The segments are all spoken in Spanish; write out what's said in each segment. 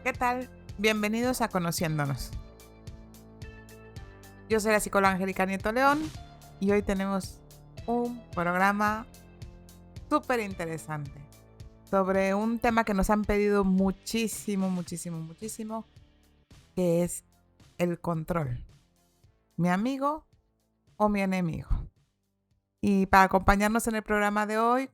¿Qué tal? Bienvenidos a Conociéndonos. Yo soy la psicóloga Angélica Nieto León y hoy tenemos un programa súper interesante sobre un tema que nos han pedido muchísimo, que es el control. ¿Mi amigo o mi enemigo? Y para acompañarnos en el programa de hoy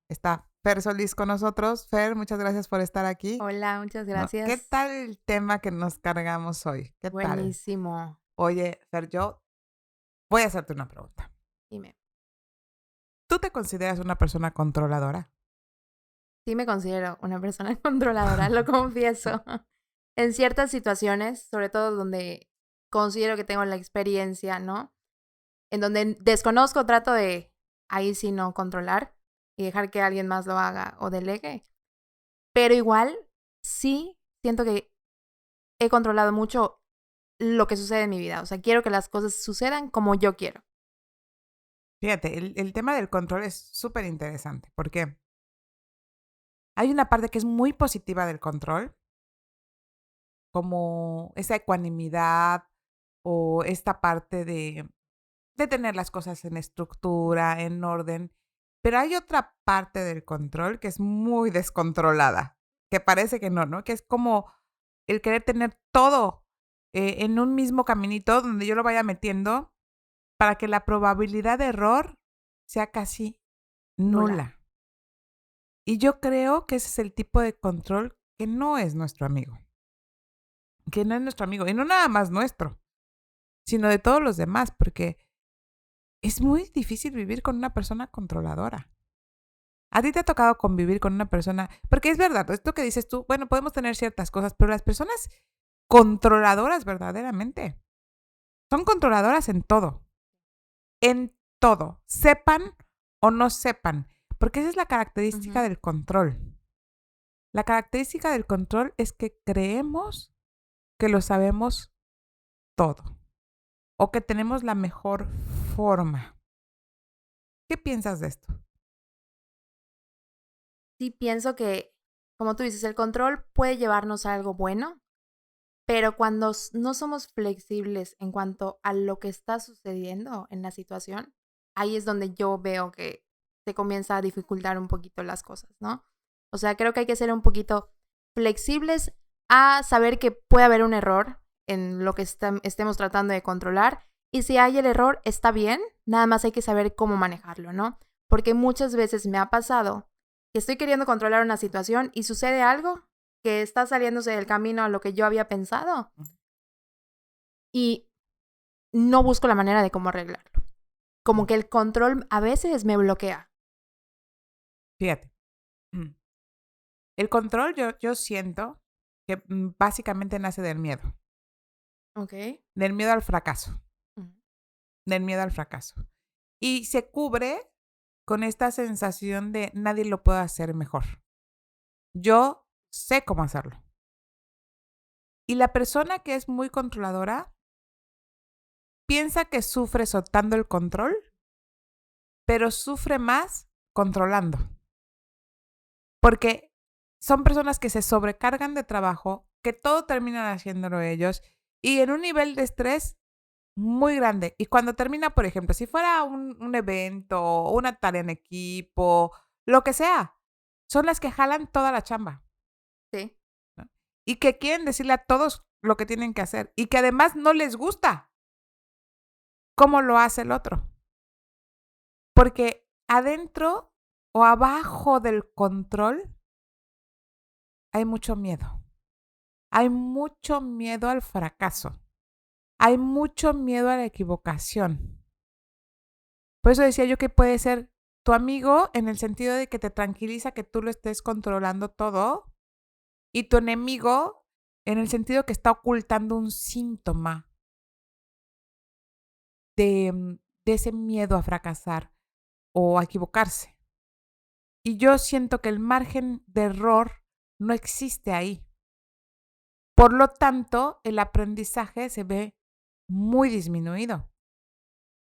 está Fer Solís con nosotros. Fer, muchas gracias por estar aquí. Hola, muchas ¿No? ¿Qué gracias. tal el tema que nos cargamos hoy? ¿Qué tal? Buenísimo. Oye, Fer, yo voy a hacerte una pregunta. Dime. ¿Tú te consideras una persona controladora? Sí me considero una persona controladora, lo confieso. En ciertas situaciones, sobre todo donde considero que tengo la experiencia, ¿no? En donde desconozco, trato de ahí sí no controlar y dejar que alguien más lo haga o delegue. Pero igual, sí siento que he controlado mucho lo que sucede en mi vida. O sea, quiero que las cosas sucedan como yo quiero. Fíjate, el tema del control es súper interesante porque hay una parte que es muy positiva del control, como esa ecuanimidad o esta parte de tener las cosas en estructura, en orden. Pero hay otra parte del control que es muy descontrolada, que parece que no, ¿no? Que es como el querer tener todo en un mismo caminito donde yo lo vaya metiendo para que la probabilidad de error sea casi Nula. nula. Y yo creo que ese es el tipo de control que no es nuestro amigo. Que no es nuestro amigo. Y no nada más nuestro, sino de todos los demás, porque es muy difícil vivir con una persona controladora. A ti te ha tocado convivir con una persona, porque es verdad, esto que dices tú, bueno, podemos tener ciertas cosas, pero las personas controladoras verdaderamente son controladoras en todo, sepan o no sepan, porque esa es la característica Ujú. del control. La característica del control es que creemos que lo sabemos todo o que tenemos la mejor forma. ¿Qué piensas de esto? Sí pienso que, como tú dices, el control puede llevarnos a algo bueno, pero cuando no somos flexibles en cuanto a lo que está sucediendo en la situación, ahí es donde yo veo que se comienza a dificultar un poquito las cosas, ¿no? O sea, creo que hay que ser un poquito flexibles a saber que puede haber un error en lo que estemos tratando de controlar. Y si hay el error, está bien, nada más hay que saber cómo manejarlo, ¿no? Porque muchas veces me ha pasado que estoy queriendo controlar una situación y sucede algo que está saliéndose del camino a lo que yo había pensado y no busco la manera de cómo arreglarlo. Como que el control a veces me bloquea. Fíjate, el control yo siento que básicamente nace del miedo, Ok. del miedo al fracaso, Ujú. del miedo al fracaso. Y se cubre con esta sensación de nadie lo puede hacer mejor. Yo sé cómo hacerlo. Y la persona que es muy controladora piensa que sufre soltando el control, pero sufre más controlando. Porque son personas que se sobrecargan de trabajo, que todo terminan haciéndolo ellos y en un nivel de estrés muy grande. Y cuando termina, por ejemplo, si fuera un evento, una tarea en equipo, lo que sea, son las que jalan toda la chamba, Sí. ¿no? Y que quieren decirle a todos lo que tienen que hacer y que además no les gusta cómo lo hace el otro. Porque adentro o abajo del control hay mucho miedo. Hay mucho miedo al fracaso. Hay mucho miedo a la equivocación. Por eso decía yo que puede ser tu amigo en el sentido de que te tranquiliza que tú lo estés controlando todo y tu enemigo en el sentido que está ocultando un síntoma de ese miedo a fracasar o a equivocarse. Y yo siento que el margen de error no existe ahí. Por lo tanto, el aprendizaje se ve muy disminuido,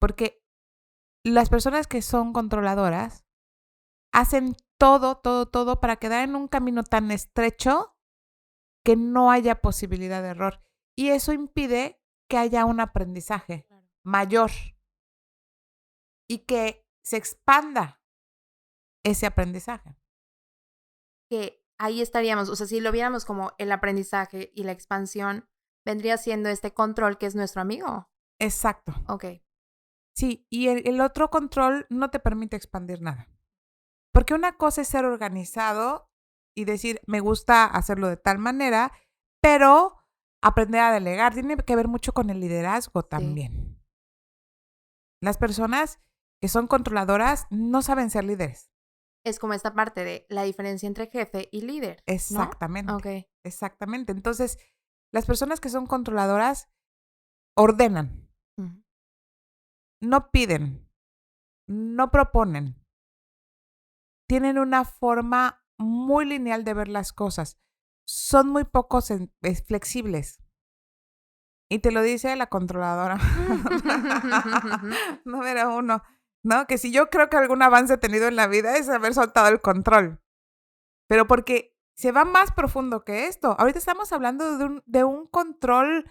porque las personas que son controladoras hacen todo para quedar en un camino tan estrecho que no haya posibilidad de error. Y eso impide que haya un aprendizaje mayor y que se expanda ese aprendizaje. Que ahí estaríamos, o sea, si lo viéramos como el aprendizaje y la expansión, vendría siendo este control que es nuestro amigo. Exacto. Ok. Sí, y el otro control no te permite expandir nada. Porque una cosa es ser organizado y decir, me gusta hacerlo de tal manera, pero aprender a delegar tiene que ver mucho con el liderazgo también. Las personas que son controladoras no saben ser líderes. Es como esta parte de la diferencia entre jefe y líder, ¿no? Exactamente. Ok. Exactamente. Entonces, las personas que son controladoras ordenan, no piden, no proponen. Tienen una forma muy lineal de ver las cosas. Son muy pocos flexibles. Y te lo dice la controladora. Número 1, ¿no? Que si yo creo que algún avance he tenido en la vida es haber soltado el control. Pero porque se va más profundo que esto. Ahorita estamos hablando de un control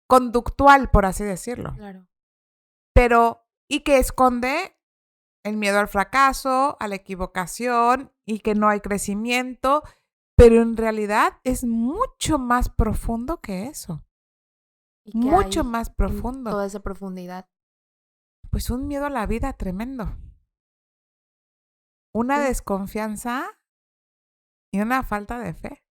conductual, por así decirlo. Claro. Pero, y que esconde el miedo al fracaso, a la equivocación y que no hay crecimiento, pero en realidad es mucho más profundo que eso. ¿Y mucho más profundo. Toda esa profundidad. Pues un miedo a la vida tremendo. Una desconfianza y una falta de fe.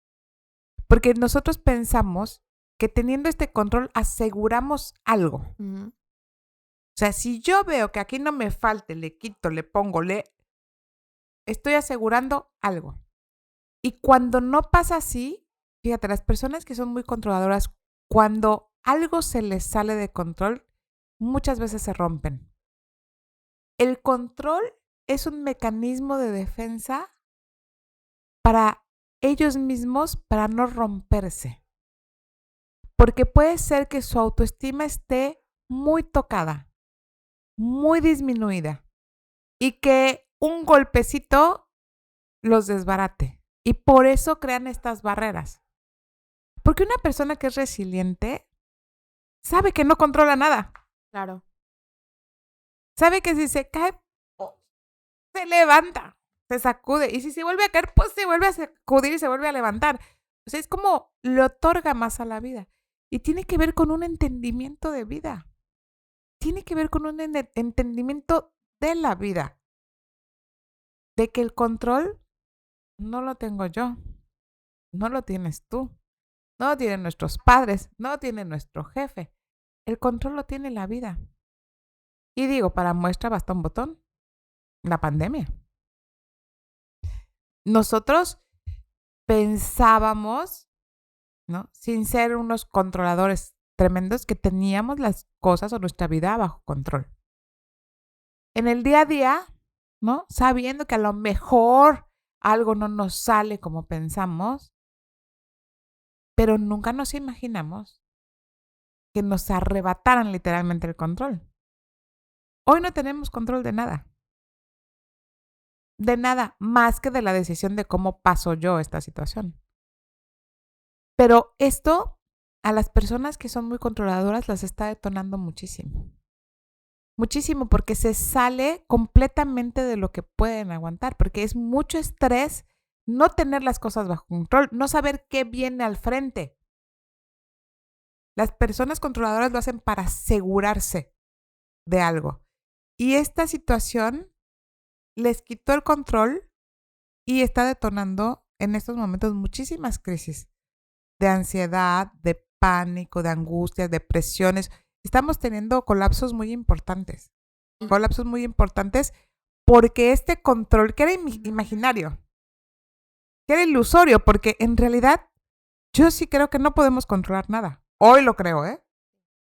Porque nosotros pensamos que teniendo este control aseguramos algo. O sea, si yo veo que aquí no me falte, le quito, le pongo, estoy asegurando algo. Y cuando no pasa así, fíjate, las personas que son muy controladoras, cuando algo se les sale de control, muchas veces se rompen. El control es un mecanismo de defensa para ellos mismos, para no romperse. Porque puede ser que su autoestima esté muy tocada, muy disminuida, y que un golpecito los desbarate. Y por eso crean estas barreras. Porque una persona que es resiliente sabe que no controla nada. Claro. Sabe que si se cae, se levanta, se sacude. Y si se vuelve a caer, pues se vuelve a sacudir y se vuelve a levantar. O sea, es como le otorga más a la vida. Y tiene que ver con un entendimiento de vida. Tiene que ver con un entendimiento de la vida. De que el control no lo tengo yo. No lo tienes tú. No lo tienen nuestros padres. No lo tiene nuestro jefe. El control lo tiene la vida. Y digo, para muestra basta un botón. La pandemia. Nosotros pensábamos, ¿no? Sin ser unos controladores tremendos, que teníamos las cosas o nuestra vida bajo control. En el día a día, ¿no? Sabiendo que a lo mejor algo no nos sale como pensamos, pero nunca nos imaginamos que nos arrebataran literalmente el control. Hoy no tenemos control de nada. De nada, más que de la decisión de cómo paso yo esta situación. Pero esto a las personas que son muy controladoras las está detonando muchísimo. Muchísimo, porque se sale completamente de lo que pueden aguantar, porque es mucho estrés no tener las cosas bajo control, no saber qué viene al frente. Las personas controladoras lo hacen para asegurarse de algo. Y esta situación les quitó el control y está detonando en estos momentos muchísimas crisis de ansiedad, de pánico, de angustias, depresiones. Estamos teniendo colapsos muy importantes. Colapsos muy importantes porque este control, que era imaginario, que era ilusorio, porque en realidad yo sí creo que no podemos controlar nada. Hoy lo creo, ¿eh?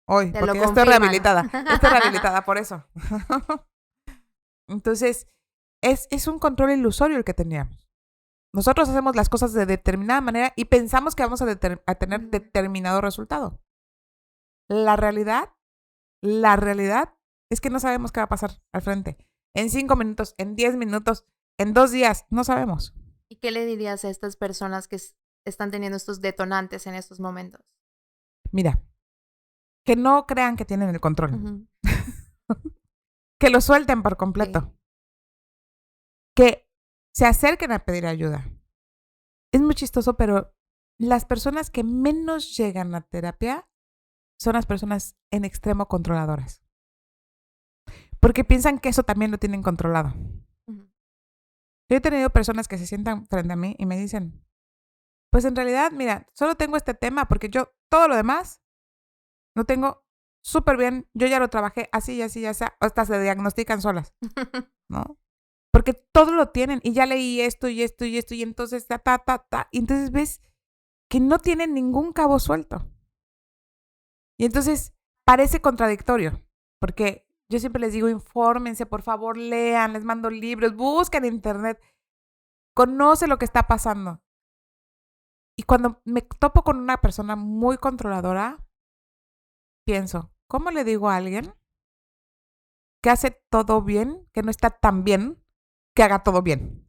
Hoy, porque ya estoy rehabilitada. Estoy rehabilitada por eso. Entonces, es un control ilusorio el que teníamos. Nosotros hacemos las cosas de determinada manera y pensamos que vamos a tener determinado resultado. La realidad es que no sabemos qué va a pasar al frente. En 5 minutos, en 10 minutos, en 2 días, no sabemos. ¿Y qué le dirías a estas personas que están teniendo estos detonantes en estos momentos? Mira, que no crean que tienen el control. Ujú. Que lo suelten por Sí. completo. Que se acerquen a pedir ayuda. Es muy chistoso, pero las personas que menos llegan a terapia son las personas en extremo controladoras. Porque piensan que eso también lo tienen controlado. Ujú. Yo he tenido personas que se sientan frente a mí y me dicen, pues en realidad, mira, solo tengo este tema porque yo todo lo demás lo tengo súper bien. Yo ya lo trabajé así y así, ya sea, hasta se diagnostican solas, ¿no? Porque todo lo tienen y ya leí esto y esto y esto y entonces y entonces ves que no tienen ningún cabo suelto. Y entonces parece contradictorio, porque yo siempre les digo, infórmense, por favor, lean, les mando libros, busquen en internet, conoce lo que está pasando. Y cuando me topo con una persona muy controladora, pienso, ¿cómo le digo a alguien que hace todo bien, que no está tan bien, que haga todo bien?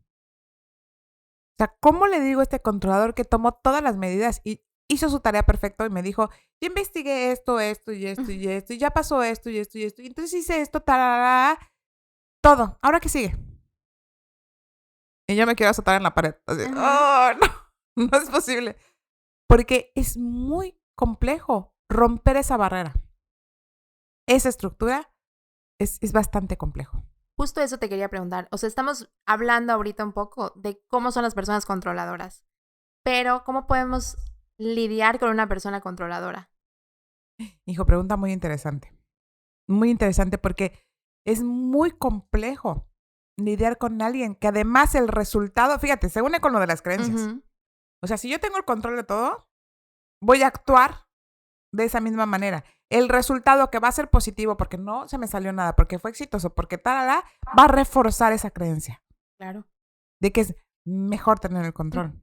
O sea, ¿cómo le digo a este controlador que tomó todas las medidas y hizo su tarea perfecto y me dijo, yo investigué esto, esto y esto y esto, y ya pasó esto y esto y esto, y entonces hice esto, tarará, todo, ¿ahora qué sigue? Y yo me quiero azotar en la pared, así, oh, no, no es posible. Porque es muy complejo romper esa barrera. Esa estructura es bastante complejo. Justo eso te quería preguntar. O sea, estamos hablando ahorita un poco de cómo son las personas controladoras, pero ¿cómo podemos lidiar con una persona controladora? Hijo, pregunta muy interesante. Muy interesante porque es muy complejo lidiar con alguien que además el resultado, fíjate, se une con lo de las creencias. Ujú. O sea, si yo tengo el control de todo, voy a actuar de esa misma manera. El resultado que va a ser positivo porque no se me salió nada, porque fue exitoso, porque talala, va a reforzar esa creencia Claro. de que es mejor tener el control.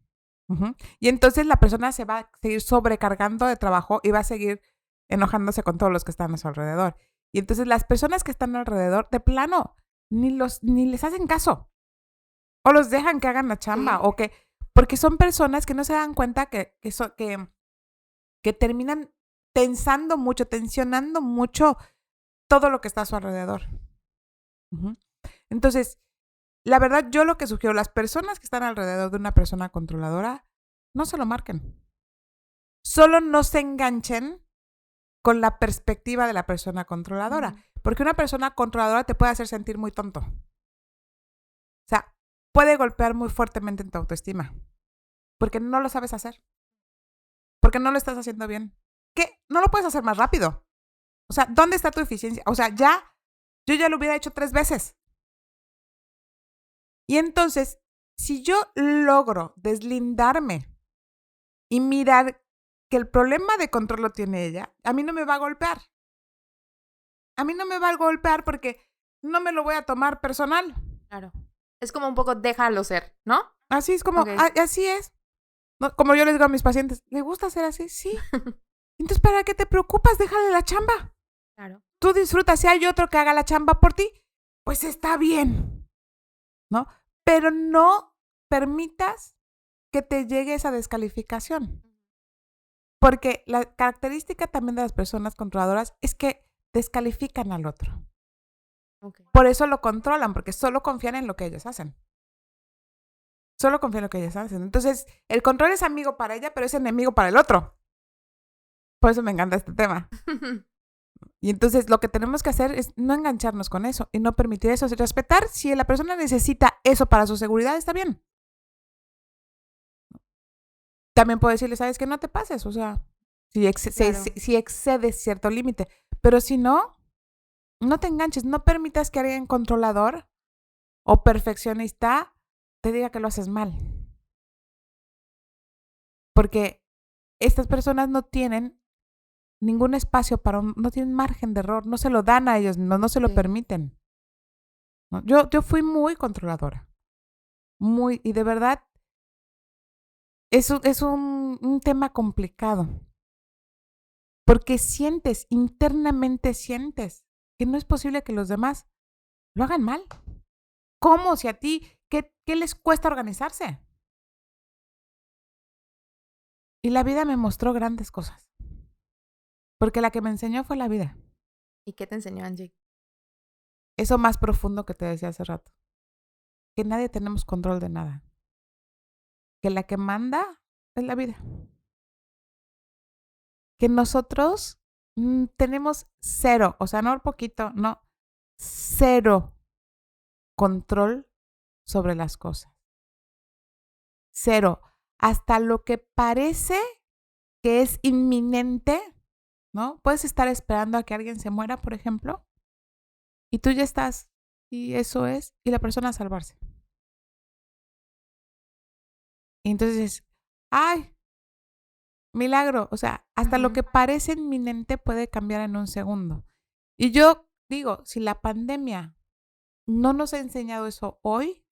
Ujú. Y entonces la persona se va a seguir sobrecargando de trabajo y va a seguir enojándose con todos los que están a su alrededor. Y entonces las personas que están alrededor, de plano, ni les hacen caso. O los dejan que hagan la chamba. Sí. O que, porque son personas que no se dan cuenta que terminan tensando mucho, tensionando mucho todo lo que está a su alrededor. Ujú. Entonces, la verdad, yo lo que sugiero, las personas que están alrededor de una persona controladora, no se lo marquen. Solo no se enganchen con la perspectiva de la persona controladora. Ujú. Porque una persona controladora te puede hacer sentir muy tonto. O sea, puede golpear muy fuertemente en tu autoestima. Porque no lo sabes hacer. Porque no lo estás haciendo bien. ¿Qué? No lo puedes hacer más rápido. O sea, ¿dónde está tu eficiencia? O sea, yo ya lo hubiera hecho 3 veces. Y entonces, si yo logro deslindarme y mirar que el problema de control lo tiene ella, a mí no me va a golpear. A mí no me va a golpear porque no me lo voy a tomar personal. Claro. Es como un poco déjalo ser, ¿no? Así es como, Ok. así es. No, como yo les digo a mis pacientes, ¿le gusta ser así? Sí. Entonces, ¿para qué te preocupas? Déjale la chamba. Claro. Tú disfrutas. Si hay otro que haga la chamba por ti, pues está bien, ¿no? Pero no permitas que te llegue esa descalificación. Porque la característica también de las personas controladoras es que descalifican al otro. Okay. Por eso lo controlan, porque solo confían en lo que ellos hacen. Solo confían en lo que ellos hacen. Entonces, el control es amigo para ella, pero es enemigo para el otro. Por eso me encanta este tema. Y entonces lo que tenemos que hacer es no engancharnos con eso y no permitir eso. Respetar si la persona necesita eso para su seguridad, está bien. También puedo decirle, ¿sabes qué? No te pases. O sea, Claro. si excedes cierto límite. Pero si no, no te enganches. No permitas que alguien controlador o perfeccionista te diga que lo haces mal. Porque estas personas no tienen ningún espacio no tienen margen de error. No se lo dan a ellos, no se lo Sí. permiten. ¿No? Yo fui muy controladora. Muy, y de verdad, es un tema complicado. Porque internamente sientes que no es posible que los demás lo hagan mal. ¿Cómo? Si a ti, ¿qué les cuesta organizarse? Y la vida me mostró grandes cosas. Porque la que me enseñó fue la vida. ¿Y qué te enseñó Angie? Eso más profundo que te decía hace rato. Que nadie tenemos control de nada. Que la que manda es la vida. Que nosotros tenemos cero, o sea, no poquito, no, cero control sobre las cosas. Cero. Hasta lo que parece que es inminente, ¿no? Puedes estar esperando a que alguien se muera, por ejemplo, y tú ya estás, y eso es, y la persona a salvarse. Y entonces, ¡ay! Milagro. O sea, hasta lo que parece inminente puede cambiar en un segundo. Y yo digo, si la pandemia no nos ha enseñado eso hoy,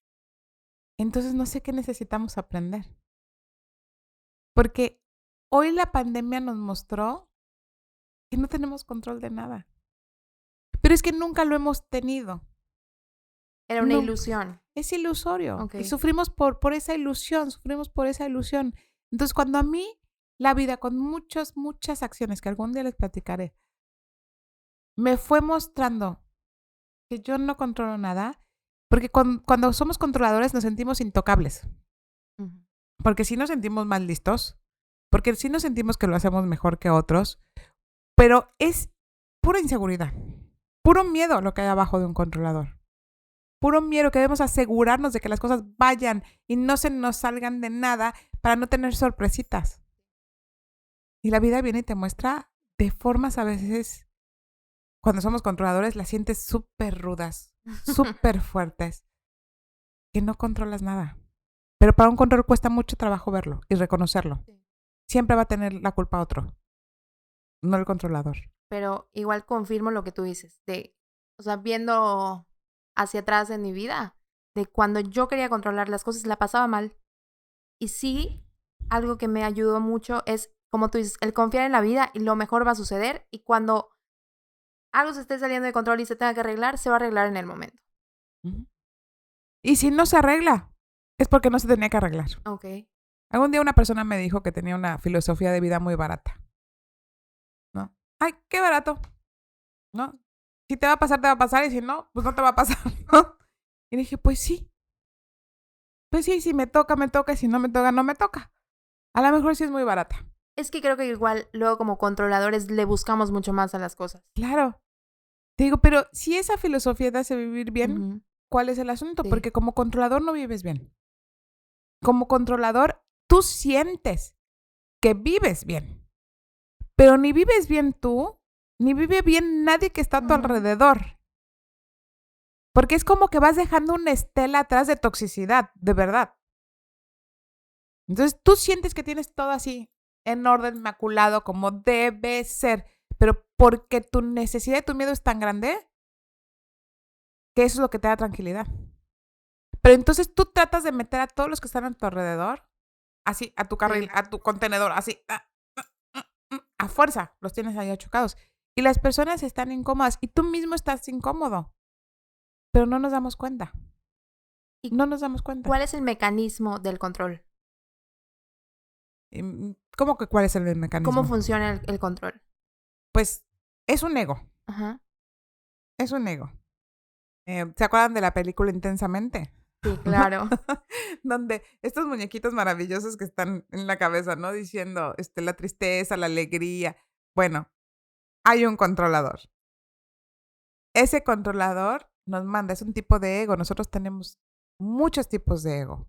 entonces no sé qué necesitamos aprender. Porque hoy la pandemia nos mostró que no tenemos control de nada. Pero es que nunca lo hemos tenido. Era una No, ilusión. es ilusorio. Ok. Y sufrimos por esa ilusión, sufrimos por esa ilusión. Entonces, cuando a mí la vida, con muchas acciones que algún día les platicaré, me fue mostrando que yo no controlo nada, porque cuando somos controladores nos sentimos intocables. Porque sí nos sentimos más listos, porque sí nos sentimos que lo hacemos mejor que otros, pero es pura inseguridad, puro miedo lo que hay abajo de un controlador. Puro miedo que debemos asegurarnos de que las cosas vayan y no se nos salgan de nada para no tener sorpresitas. Y la vida viene y te muestra de formas a veces, cuando somos controladores, las sientes súper rudas, súper fuertes, que no controlas nada. Pero para un control cuesta mucho trabajo verlo y reconocerlo. Siempre va a tener la culpa otro, no el controlador. Pero igual confirmo lo que tú dices, o sea, viendo hacia atrás en mi vida, de cuando yo quería controlar las cosas, la pasaba mal. Y sí, algo que me ayudó mucho es, como tú dices, el confiar en la vida y lo mejor va a suceder. Y cuando algo se esté saliendo de control y se tenga que arreglar, se va a arreglar en el momento. Y si no se arregla, es porque no se tenía que arreglar. Ok. Algún día una persona me dijo que tenía una filosofía de vida muy barata. ¿No? Ay, qué barato. ¿No? Si te va a pasar, te va a pasar. Y si no, pues no te va a pasar, ¿no? Y dije, pues sí. Pues sí, si me toca, me toca. Y si no me toca, no me toca. A lo mejor sí es muy barata. Es que creo que igual luego como controladores le buscamos mucho más a las cosas. Claro. Te digo, pero si esa filosofía te hace vivir bien, ¿cuál es el asunto? Sí. Porque como controlador no vives bien. Como controlador, tú sientes que vives bien. Pero ni vives bien tú, ni vive bien nadie que está a tu alrededor. Porque es como que vas dejando una estela atrás de toxicidad, de verdad. Entonces tú sientes que tienes todo así en orden, inmaculado, como debe ser. Pero porque tu necesidad y tu miedo es tan grande, que eso es lo que te da tranquilidad. Pero entonces tú tratas de meter a todos los que están a tu alrededor, así, a tu carril, a tu contenedor, así, a fuerza, los tienes ahí chocados. Y las personas están incómodas y tú mismo estás incómodo. Pero no nos damos cuenta. ¿Y no nos damos cuenta? ¿Cuál es el mecanismo del control? ¿Cómo que cuál es el mecanismo? ¿Cómo funciona el control? Pues es un ego. Ajá. Es un ego. ¿Se acuerdan de la película Intensamente? Sí, claro. Donde estos muñequitos maravillosos que están en la cabeza, ¿no? Diciendo la tristeza, la alegría. Bueno, hay un controlador. Ese controlador nos manda, es un tipo de ego. Nosotros tenemos muchos tipos de ego,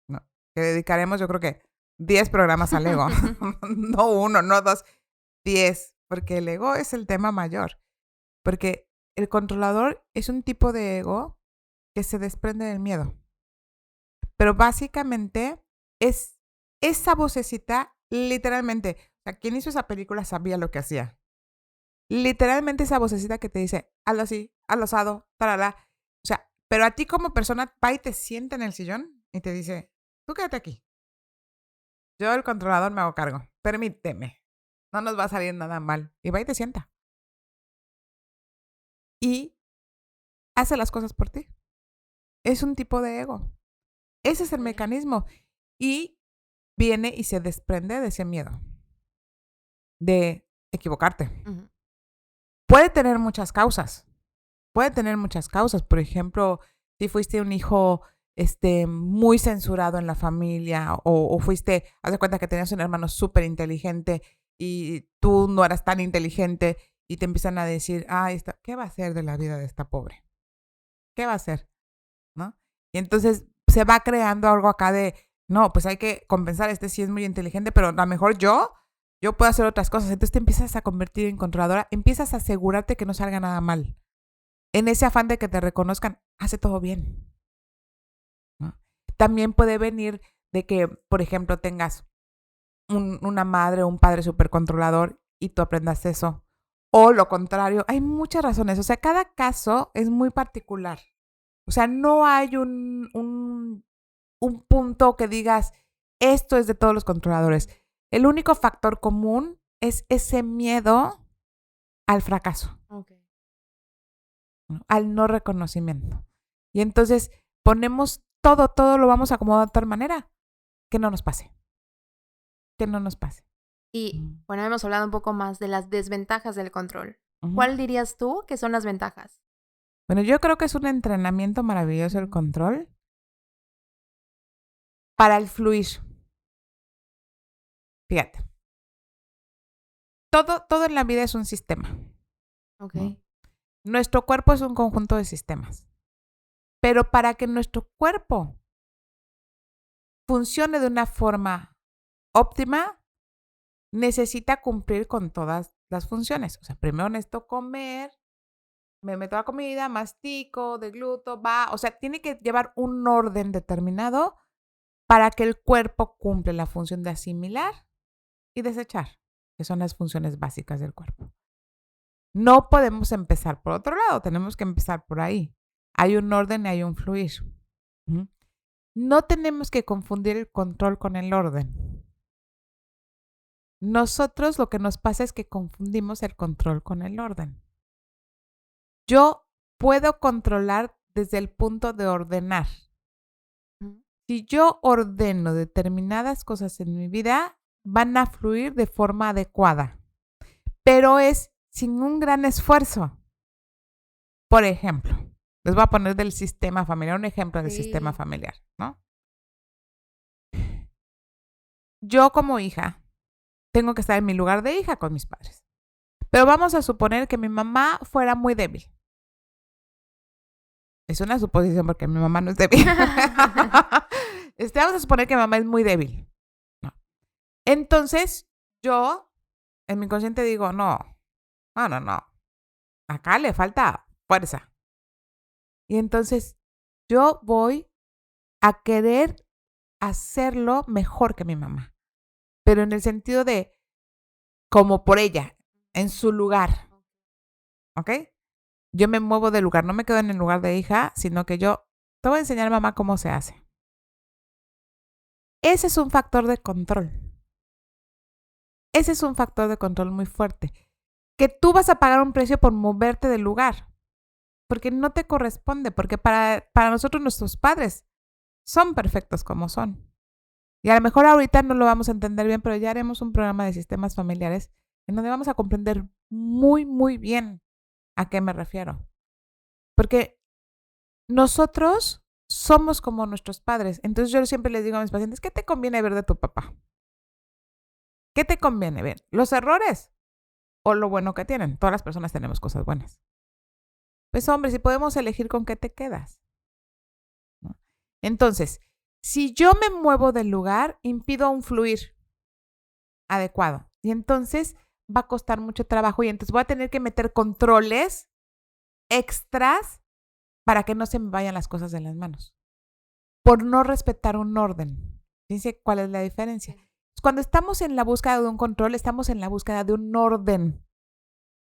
¿no? Que dedicaremos, yo creo que 10 programas al ego. No 1, no 2, 10. Porque el ego es el tema mayor. Porque el controlador es un tipo de ego que se desprende del miedo. Pero básicamente es esa vocecita, literalmente. O sea, quien hizo esa película sabía lo que hacía. Literalmente esa vocecita que te dice, hazlo así, hazlo asado, tarala. O sea, pero a ti como persona va y te sienta en el sillón y te dice, tú quédate aquí. Yo, el controlador, me hago cargo. Permíteme. No nos va a salir nada mal. Y va y te sienta. Y hace las cosas por ti. Es un tipo de ego. Ese es el mecanismo. Y viene y se desprende de ese miedo de equivocarte. Ujú. Puede tener muchas causas. Por ejemplo, si fuiste un hijo muy censurado en la familia o fuiste, haz de cuenta que tenías un hermano súper inteligente y tú no eras tan inteligente y te empiezan a decir, ¿qué va a hacer de la vida de esta pobre? ¿Qué va a hacer? ¿No? Y entonces se va creando algo acá de, no, pues hay que compensar, sí es muy inteligente, pero a lo mejor yo puedo hacer otras cosas. Entonces te empiezas a convertir en controladora, empiezas a asegurarte que no salga nada mal. En ese afán de que te reconozcan, hace todo bien, ¿no? También puede venir de que, por ejemplo, tengas una madre o un padre súper controlador y tú aprendas eso. O lo contrario, hay muchas razones. O sea, cada caso es muy particular. O sea, no hay un punto que digas, esto es de todos los controladores. El único factor común es ese miedo al fracaso, Okay. ¿no? Al no reconocimiento. Y entonces ponemos todo lo vamos a acomodar de tal manera que no nos pase. Que no nos pase. Y bueno, hemos hablado un poco más de las desventajas del control. Ujú. ¿Cuál dirías tú que son las ventajas? Bueno, yo creo que es un entrenamiento maravilloso el control para el fluir. Fíjate. Todo en la vida es un sistema. Ok. ¿No? Nuestro cuerpo es un conjunto de sistemas. Pero para que nuestro cuerpo funcione de una forma óptima, necesita cumplir con todas las funciones. O sea, primero necesito comer, me meto la comida, mastico, degluto, o sea, tiene que llevar un orden determinado para que el cuerpo cumpla la función de asimilar y desechar, que son las funciones básicas del cuerpo. No podemos empezar por otro lado, tenemos que empezar por ahí. Hay un orden y hay un fluir. ¿Mm? No tenemos que confundir el control con el orden. Nosotros lo que nos pasa es que confundimos el control con el orden. Yo puedo controlar desde el punto de ordenar. Si yo ordeno determinadas cosas en mi vida, van a fluir de forma adecuada, pero es sin un gran esfuerzo. Por ejemplo, les voy a poner del sistema familiar, un ejemplo del sistema familiar, ¿no? Yo como hija tengo que estar en mi lugar de hija con mis padres, pero vamos a suponer que mi mamá fuera muy débil. Es una suposición porque mi mamá no es débil. Vamos a suponer que mi mamá es muy débil. No. Entonces, yo en mi consciente digo, no. Acá le falta fuerza. Y entonces yo voy a querer hacerlo mejor que mi mamá. Pero en el sentido de como por ella, en su lugar. ¿Ok? Yo me muevo de lugar, no me quedo en el lugar de hija, sino que yo te voy a enseñar, mamá, cómo se hace. Ese es un factor de control. Ese es un factor de control muy fuerte. Que tú vas a pagar un precio por moverte del lugar. Porque no te corresponde, porque para nosotros nuestros padres son perfectos como son. Y a lo mejor ahorita no lo vamos a entender bien, pero ya haremos un programa de sistemas familiares en donde vamos a comprender muy, muy bien a qué me refiero. Porque nosotros somos como nuestros padres. Entonces yo siempre les digo a mis pacientes, ¿qué te conviene ver de tu papá? ¿Qué te conviene ver? ¿Los errores o lo bueno que tienen? Todas las personas tenemos cosas buenas. Pues hombre, si podemos elegir con qué te quedas, ¿no? Entonces, si yo me muevo del lugar, impido un fluir adecuado. Y entonces va a costar mucho trabajo y entonces voy a tener que meter controles extras para que no se me vayan las cosas de las manos. Por no respetar un orden. Fíjense cuál es la diferencia. Cuando estamos en la búsqueda de un control, estamos en la búsqueda de un orden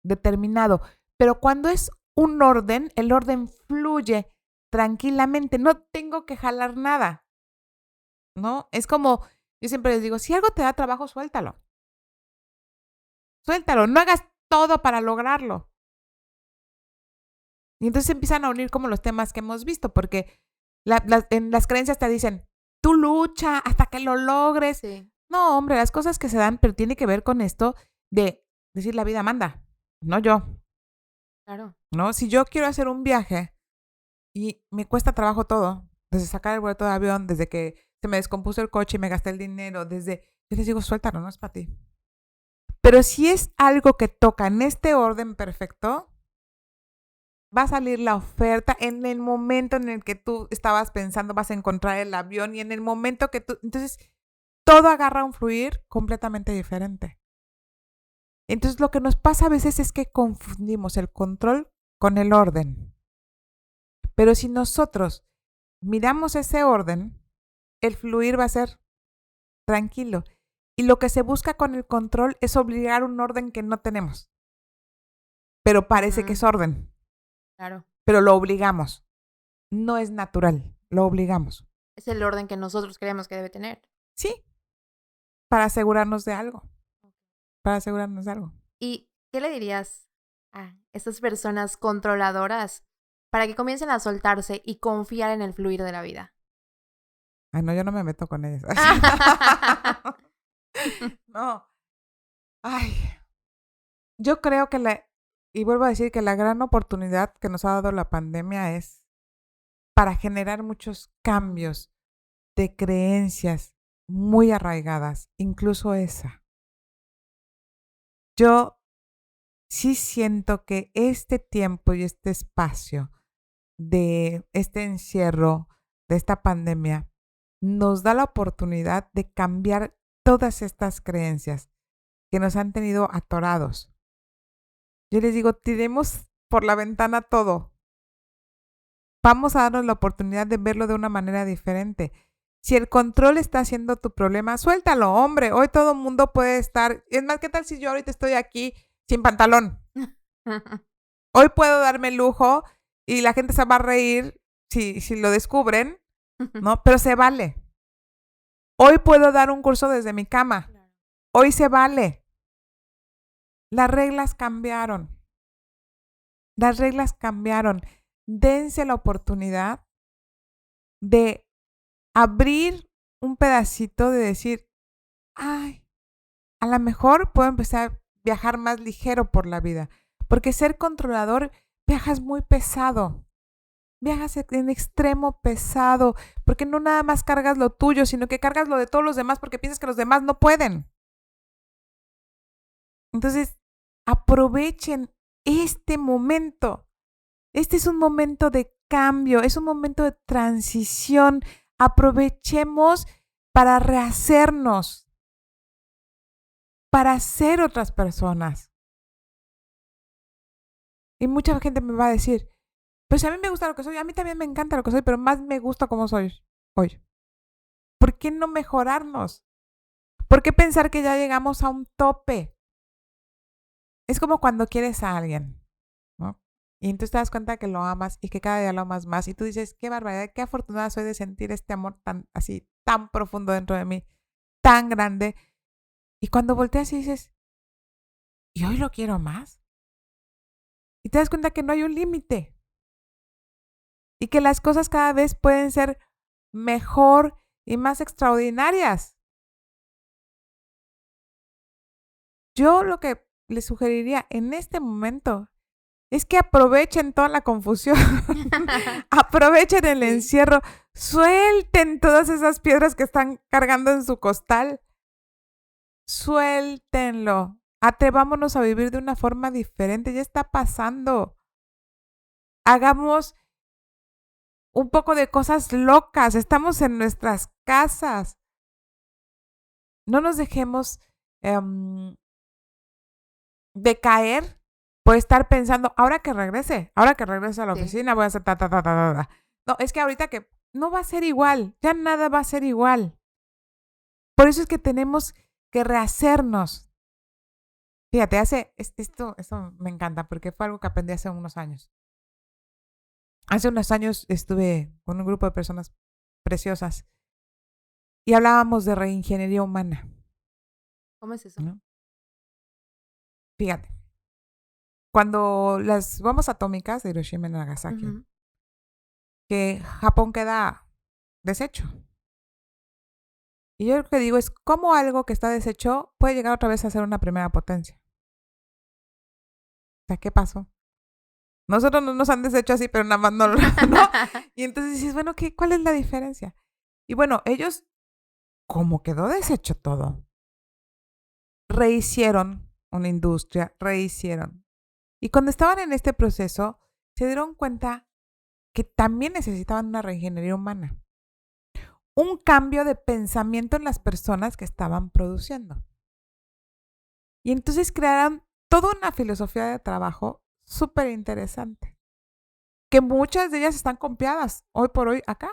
determinado. Pero cuando es un orden, el orden fluye tranquilamente. No tengo que jalar nada, ¿no? Es como, yo siempre les digo, si algo te da trabajo, suéltalo. Suéltalo, no hagas todo para lograrlo. Y entonces empiezan a unir como los temas que hemos visto, porque en las creencias te dicen, tú lucha hasta que lo logres. Sí, No, hombre, las cosas que se dan, pero tiene que ver con esto de decir la vida manda, no yo, claro. ¿no? Si yo quiero hacer un viaje y me cuesta trabajo todo, desde sacar el boleto de avión, desde que se me descompuso el coche y me gasté el dinero, yo les digo, suéltalo, no es para ti. Pero si es algo que toca en este orden perfecto, va a salir la oferta en el momento en el que tú estabas pensando vas a encontrar el avión y en el momento que tú... Entonces, todo agarra un fluir completamente diferente. Entonces, lo que nos pasa a veces es que confundimos el control con el orden. Pero si nosotros miramos ese orden, el fluir va a ser tranquilo. Y lo que se busca con el control es obligar un orden que no tenemos. Pero parece que es orden. Claro. Pero lo obligamos. No es natural, lo obligamos. Es el orden que nosotros creemos que debe tener. Sí, para asegurarnos de algo. Para asegurarnos de algo. ¿Y qué le dirías a esas personas controladoras para que comiencen a soltarse y confiar en el fluir de la vida? Ay, no, yo no me meto con ellas. No. Ay. Yo creo que y vuelvo a decir que la gran oportunidad que nos ha dado la pandemia es para generar muchos cambios de creencias muy arraigadas, incluso esa. Yo sí siento que este tiempo y este espacio de este encierro, de esta pandemia, nos da la oportunidad de cambiar todas estas creencias que nos han tenido atorados. Yo les digo, tiremos por la ventana todo. Vamos a darnos la oportunidad de verlo de una manera diferente. Si el control está siendo tu problema, suéltalo, hombre. Hoy todo el mundo puede estar... Es más, ¿qué tal si yo ahorita estoy aquí sin pantalón? Hoy puedo darme el lujo y la gente se va a reír si lo descubren, ¿no? Pero se vale. Hoy puedo dar un curso desde mi cama. Hoy se vale. Las reglas cambiaron. Las reglas cambiaron. Dense la oportunidad de abrir un pedacito de decir, ay, a lo mejor puedo empezar a viajar más ligero por la vida. Porque ser controlador, viajas muy pesado. Viajas en extremo pesado. Porque no nada más cargas lo tuyo, sino que cargas lo de todos los demás porque piensas que los demás no pueden. Entonces, aprovechen este momento. Este es un momento de cambio, es un momento de transición. Aprovechemos para rehacernos, para ser otras personas. Y mucha gente me va a decir, pues a mí me gusta lo que soy, a mí también me encanta lo que soy, pero más me gusta como soy hoy. ¿Por qué no mejorarnos? ¿Por qué pensar que ya llegamos a un tope? Es como cuando quieres a alguien, ¿no? Y entonces te das cuenta que lo amas y que cada día lo amas más. Y tú dices, qué barbaridad, qué afortunada soy de sentir este amor tan así, tan profundo dentro de mí, tan grande. Y cuando volteas y dices, ¿y hoy lo quiero más? Y te das cuenta que no hay un límite. Y que las cosas cada vez pueden ser mejor y más extraordinarias. Yo lo que les sugeriría en este momento es que aprovechen toda la confusión, aprovechen el encierro, suelten todas esas piedras que están cargando en su costal, suéltenlo, atrevámonos a vivir de una forma diferente, ya está pasando. Hagamos un poco de cosas locas, estamos en nuestras casas. No nos dejemos decaer por estar pensando, ahora que regrese a la oficina voy a hacer ta. No, es que ahorita que no va a ser igual, ya nada va a ser igual. Por eso es que tenemos que rehacernos. Fíjate, esto me encanta porque fue algo que aprendí hace unos años. Hace unos años estuve con un grupo de personas preciosas y hablábamos de reingeniería humana. ¿Cómo es eso? ¿No? Fíjate, cuando las bombas atómicas de Hiroshima y Nagasaki, que Japón queda deshecho. Y yo lo que digo es cómo algo que está deshecho puede llegar otra vez a ser una primera potencia. O sea, ¿qué pasó? Nosotros no nos han deshecho así, pero nada más no, ¿no? Y entonces dices, bueno, ¿cuál es la diferencia? Y bueno, ellos, como quedó deshecho todo, rehicieron una industria, rehicieron. Y cuando estaban en este proceso, se dieron cuenta que también necesitaban una reingeniería humana. Un cambio de pensamiento en las personas que estaban produciendo. Y entonces crearon toda una filosofía de trabajo súper interesante, que muchas de ellas están copiadas hoy por hoy acá,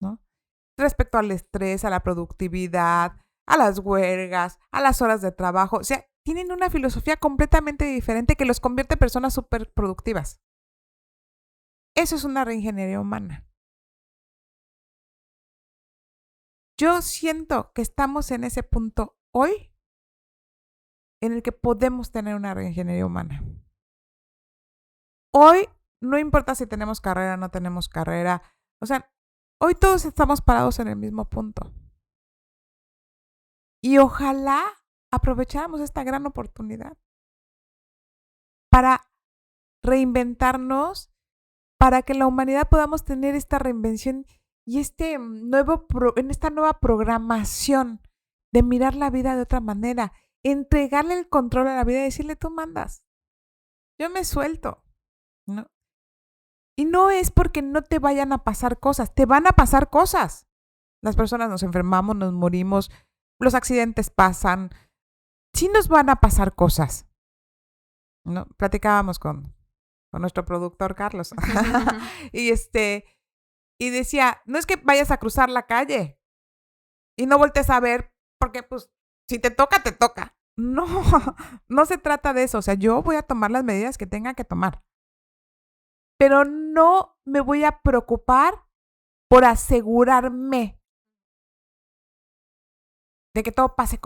¿no? Respecto al estrés, a la productividad, a las huelgas, a las horas de trabajo. O sea, tienen una filosofía completamente diferente que los convierte en personas súper productivas. Eso es una reingeniería humana. Yo siento que estamos en ese punto hoy en el que podemos tener una reingeniería humana. Hoy no importa si tenemos carrera o no tenemos carrera. O sea, hoy todos estamos parados en el mismo punto. Y ojalá aprovecháramos esta gran oportunidad para reinventarnos, para que la humanidad podamos tener esta reinvención y esta nueva programación de mirar la vida de otra manera, entregarle el control a la vida y decirle, tú mandas, yo me suelto, ¿no? Y no es porque no te vayan a pasar cosas, te van a pasar cosas. Las personas nos enfermamos, nos morimos, los accidentes pasan, sí nos van a pasar cosas, ¿no? Platicábamos con nuestro productor Carlos y y decía, no es que vayas a cruzar la calle y no voltees a ver porque pues si te toca, te toca. No, no se trata de eso. O sea, yo voy a tomar las medidas que tenga que tomar. Pero no me voy a preocupar por asegurarme de que todo pase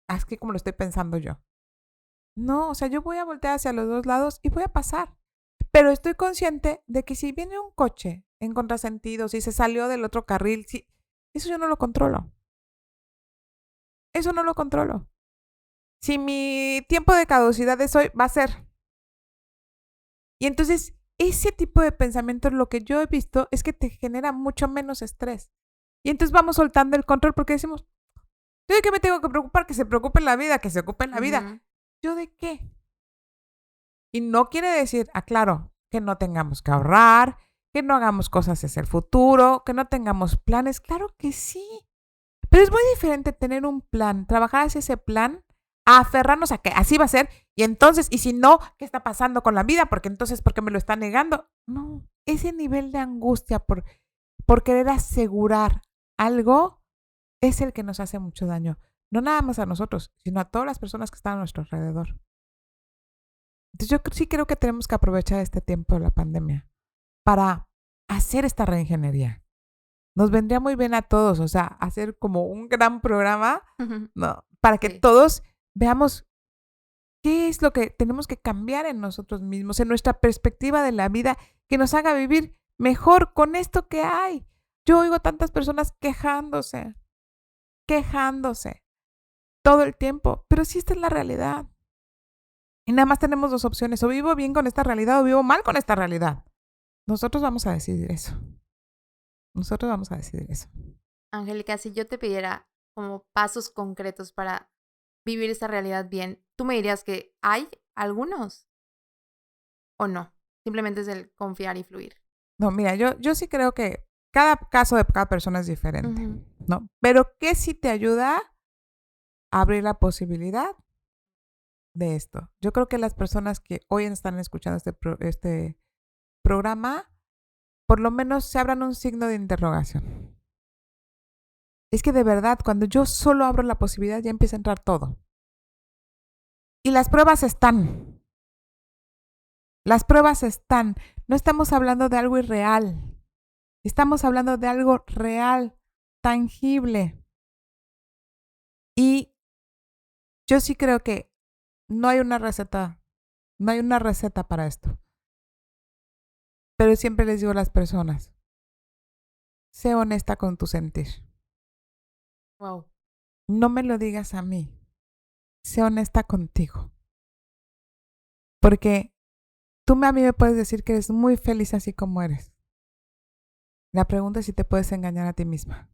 así como lo estoy pensando yo. No, o sea, yo voy a voltear hacia los dos lados y voy a pasar. Pero estoy consciente de que si viene un coche en contrasentido, si se salió del otro carril, eso yo no lo controlo. Eso no lo controlo. Si mi tiempo de caducidad es hoy, va a ser. Y entonces, ese tipo de pensamiento, lo que yo he visto es que te genera mucho menos estrés. Y entonces vamos soltando el control porque decimos, ¿yo de qué me tengo que preocupar? Que se preocupe en la vida, que se ocupe en la vida. ¿Yo de qué? Y no quiere decir, aclaro, que no tengamos que ahorrar, que no hagamos cosas hacia el futuro, que no tengamos planes. Claro que sí. Pero es muy diferente tener un plan, trabajar hacia ese plan, a aferrarnos a que así va a ser. Y entonces, y si no, ¿qué está pasando con la vida? Porque entonces, ¿por qué me lo está negando? No, ese nivel de angustia por querer asegurar algo es el que nos hace mucho daño. No nada más a nosotros, sino a todas las personas que están a nuestro alrededor. Entonces yo sí creo que tenemos que aprovechar este tiempo de la pandemia para hacer esta reingeniería. Nos vendría muy bien a todos, o sea, hacer como un gran programa, ¿no? Para que todos veamos qué es lo que tenemos que cambiar en nosotros mismos, en nuestra perspectiva de la vida, que nos haga vivir mejor con esto que hay. Yo oigo tantas personas quejándose todo el tiempo, pero sí esta es la realidad. Y nada más tenemos dos opciones, o vivo bien con esta realidad o vivo mal con esta realidad. Nosotros vamos a decidir eso. Nosotros vamos a decidir eso. Angélica, si yo te pidiera como pasos concretos para vivir esta realidad bien, ¿tú me dirías que hay algunos o no? Simplemente es el confiar y fluir. No, mira, yo sí creo que cada caso de cada persona es diferente, ¿no? Pero ¿qué sí te ayuda a abrir la posibilidad de esto? Yo creo que las personas que hoy están escuchando este programa, por lo menos se abran un signo de interrogación. Es que de verdad, cuando yo solo abro la posibilidad, ya empieza a entrar todo. Y las pruebas están. Las pruebas están. No estamos hablando de algo irreal. Estamos hablando de algo real, tangible. Y yo sí creo que no hay una receta para esto. Pero siempre les digo a las personas, sé honesta con tu sentir. Wow. No me lo digas a mí. Sé honesta contigo. Porque a mí me puedes decir que eres muy feliz así como eres. La pregunta es si te puedes engañar a ti misma.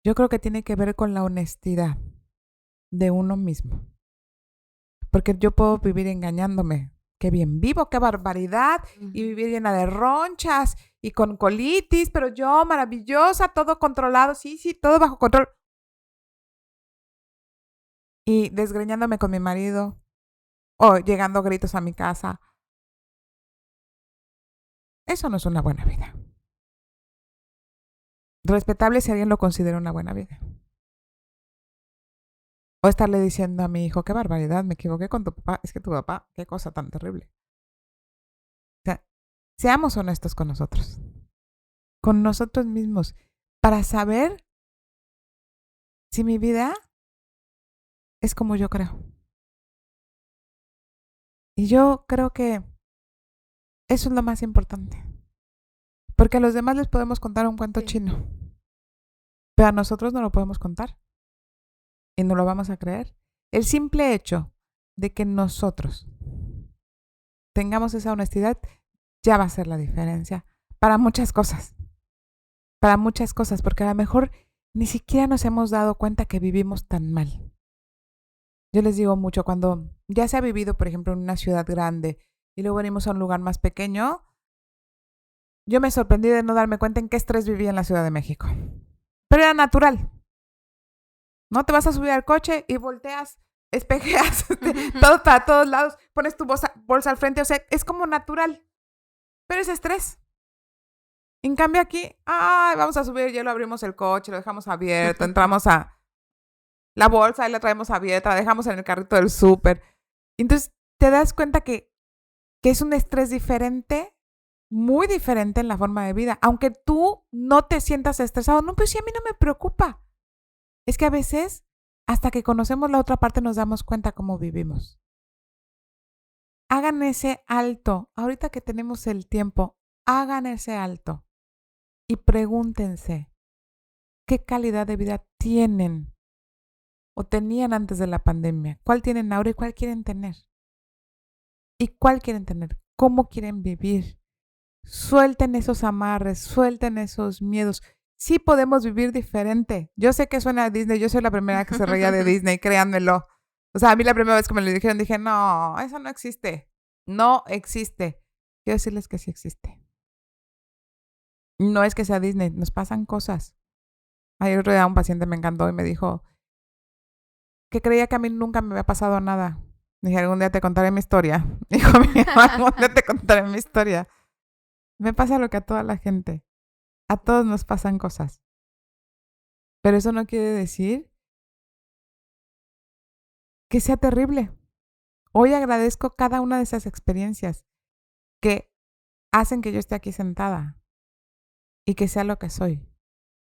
Yo creo que tiene que ver con la honestidad de uno mismo. Porque yo puedo vivir engañándome. Qué bien vivo, qué barbaridad. Y vivir llena de ronchas y con colitis, pero yo maravillosa, todo controlado. Sí, todo bajo control. Y desgreñándome con mi marido o llegando gritos a mi casa. Eso no es una buena vida. Respetable si alguien lo considera una buena vida. O estarle diciendo a mi hijo, qué barbaridad, me equivoqué con tu papá. Es que tu papá, qué cosa tan terrible. O sea, seamos honestos con nosotros mismos, para saber si mi vida es como yo creo. Y yo creo que eso es lo más importante. Porque a los demás les podemos contar un cuento chino, pero a nosotros no lo podemos contar. Y no lo vamos a creer. El simple hecho de que nosotros tengamos esa honestidad ya va a ser la diferencia para muchas cosas. Para muchas cosas, porque a lo mejor ni siquiera nos hemos dado cuenta que vivimos tan mal. Yo les digo mucho, cuando ya se ha vivido, por ejemplo, en una ciudad grande y luego venimos a un lugar más pequeño, yo me sorprendí de no darme cuenta en qué estrés vivía en la Ciudad de México. Pero era natural. ¿No? Te vas a subir al coche y volteas, espejeas todo para todos lados, pones tu bolsa al frente, o sea, es como natural. Pero es estrés. En cambio aquí, vamos a subir, ya lo abrimos el coche, lo dejamos abierto, entramos a la bolsa y la traemos abierta, la dejamos en el carrito del súper. Entonces te das cuenta que es un estrés diferente, muy diferente en la forma de vida. Aunque tú no te sientas estresado, no, pues sí, a mí no me preocupa. Es que a veces, hasta que conocemos la otra parte, nos damos cuenta cómo vivimos. Hagan ese alto. Ahorita que tenemos el tiempo, hagan ese alto y pregúntense qué calidad de vida tienen o tenían antes de la pandemia. ¿Cuál tienen ahora y cuál quieren tener? ¿Y cuál quieren tener? ¿Cómo quieren vivir? Suelten esos amarres, suelten esos miedos. Sí podemos vivir diferente. Yo sé que suena a Disney, yo soy la primera que se reía de Disney, créanmelo. O sea, a mí la primera vez que me lo dijeron dije, no, eso no existe. No existe. Quiero decirles que sí existe. No es que sea Disney, nos pasan cosas. Ayer otro día un paciente me encantó y me dijo que creía que a mí nunca me había pasado nada. Dije, algún día te contaré mi historia. Dijo mi mamá, algún día te contaré mi historia. Me pasa lo que a toda la gente. A todos nos pasan cosas. Pero eso no quiere decir que sea terrible. Hoy agradezco cada una de esas experiencias que hacen que yo esté aquí sentada y que sea lo que soy.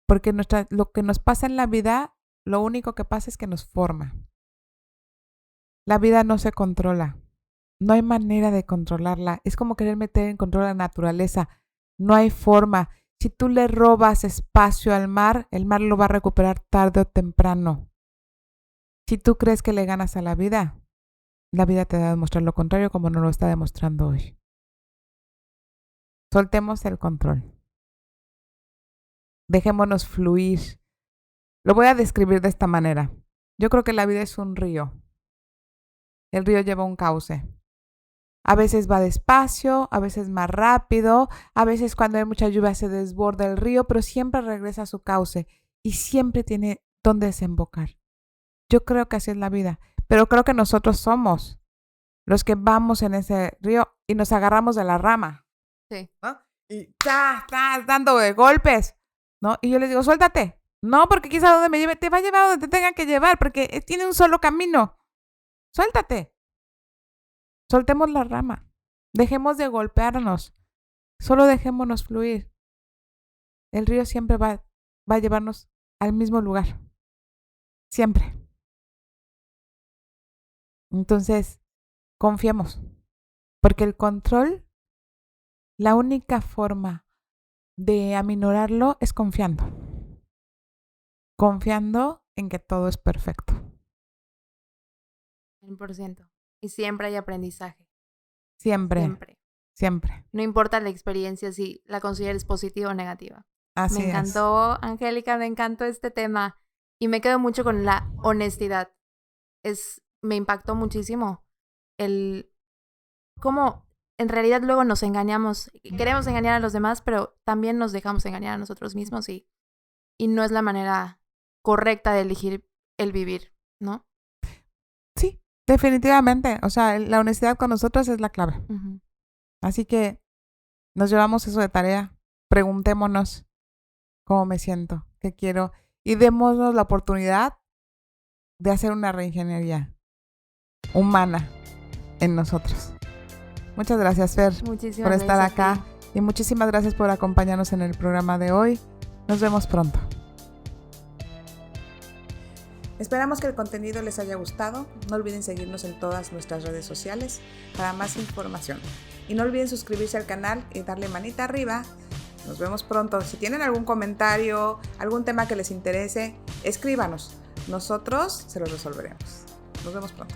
Porque lo que nos pasa en la vida, lo único que pasa es que nos forma. La vida no se controla. No hay manera de controlarla. Es como querer meter en control a la naturaleza. No hay forma. Si tú le robas espacio al mar, el mar lo va a recuperar tarde o temprano. Si tú crees que le ganas a la vida te va a demostrar lo contrario, como nos lo está demostrando hoy. Soltemos el control. Dejémonos fluir. Lo voy a describir de esta manera. Yo creo que la vida es un río. El río lleva un cauce. A veces va despacio, a veces más rápido, a veces cuando hay mucha lluvia se desborda el río, pero siempre regresa a su cauce y siempre tiene dónde desembocar. Yo creo que así es la vida, pero creo que nosotros somos los que vamos en ese río y nos agarramos de la rama. Sí. ¿No? Y estás dando golpes, ¿no? Y yo les digo, suéltate. No, porque quizá donde me lleve, te va a llevar donde te tenga que llevar, porque tiene un solo camino. Suéltate. Soltemos la rama. Dejemos de golpearnos. Solo dejémonos fluir. El río siempre va a llevarnos al mismo lugar. Siempre. Entonces, confiemos. Porque el control, la única forma de aminorarlo es confiando. confiando en que todo es perfecto. 100%. Y siempre hay aprendizaje. Siempre. No importa la experiencia, si la consideres positiva o negativa. Así Me encantó, Angélica, me encantó este tema. Y me quedo mucho con la honestidad. Me impactó muchísimo el cómo en realidad luego nos engañamos. Queremos engañar a los demás, pero también nos dejamos engañar a nosotros mismos y no es la manera correcta de elegir el vivir, ¿no? Sí, definitivamente. O sea, la honestidad con nosotros es la clave. Uh-huh. Así que nos llevamos eso de tarea. Preguntémonos cómo me siento, qué quiero y démonos la oportunidad de hacer una reingeniería humana en nosotros. Muchas gracias, Fer, por estar acá y muchísimas gracias por acompañarnos en el programa de hoy. Nos vemos pronto. Esperamos que el contenido les haya gustado. No olviden seguirnos en todas nuestras redes sociales para más información. Y no olviden suscribirse al canal y darle manita arriba. Nos vemos pronto. Si tienen algún comentario, algún tema que les interese, escríbanos. Nosotros se los resolveremos. Nos vemos pronto.